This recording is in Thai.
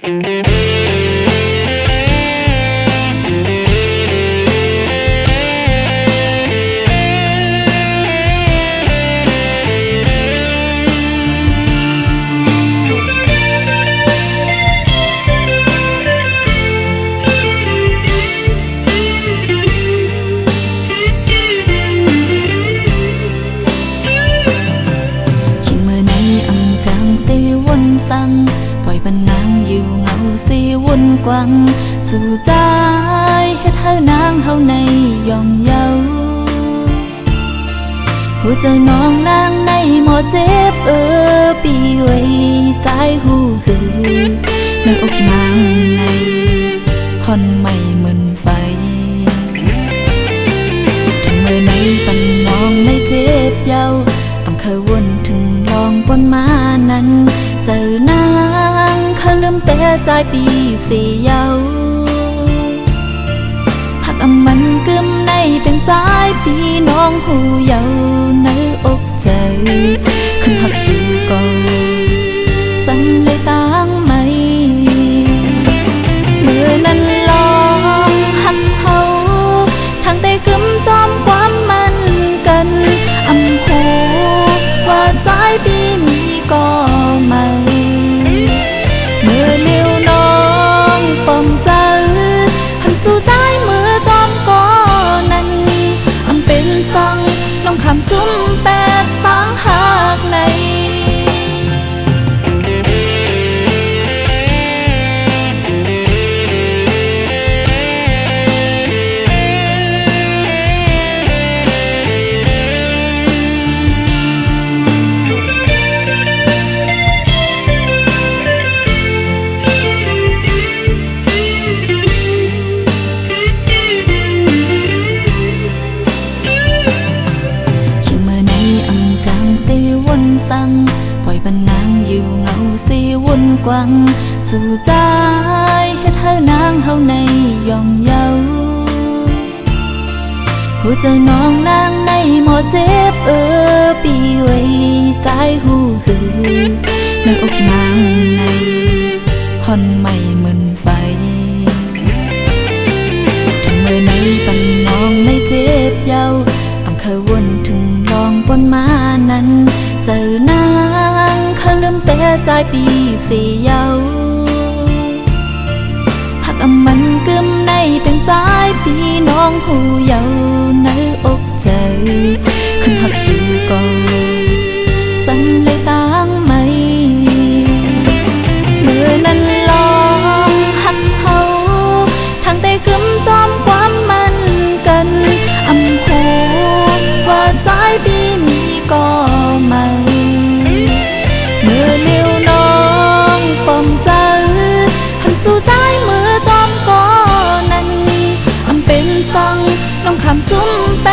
ปล่อยบันนางอยู่เงาสีวนกวังสู่ใจเฮ็ดให้นางเฮาในย่องเยาหัวใจน้องนางในหมอเจ็บปีไว้ใจหูหือในอกนางในฮอนไม่เหมือนไฟถึงเมื่อในปันน้องในเจ็บเยาอำเคยวนถึงลองปนมานั้นเจอนางเขาลืมแต่ใจปีสี่เยาหักมันกึมในเป็นใจปีน้องหูเยาในอกใจขึ้นหักสู่ก่อสั่นเลยตั้งไม่เมื่อนั้นลองหักเฮาทางแต่กึมจอมความมันกันอำหูว่าใจปีมีก่อมาเมื่อเลี้ยวน้องปอมเจอหันสู่ใจเมื่อจอมก่อนั้นอำเป็นสังน้องคำซุ้มแปดตั้งหากในปล่อยบันนางอยู่เงาสีวนกวังสู่ใจเฮ็ดให้นางเฮาในย่องเยาหัวใจน้องนางในหมอเจ็บปีไว้ใจหูหือในอกนางในฮอนไม่เหมือนไฟถึงเมื่อในปันน้องในเจ็บเยาอำเคยวนถึงลองปนมานั้นเจอนางเขาลืมแต่ใจปีสี่เยาหักมันกึมในเป็นใจปีน้องหูเยาในอกใจขึ้นหักสู่ก่อสั่นเลยตั้งไม่เมื่อนั้นลองหักเฮาทางแต่กึมจอมความมันกันอำหูว่าใจปีมีก่อมาเมื่อเลี้ยวน้องปอมเจอหันสู่ใจเมื่อจอมก่อนั้นอำเป็นสังน้องคำซุ้มแป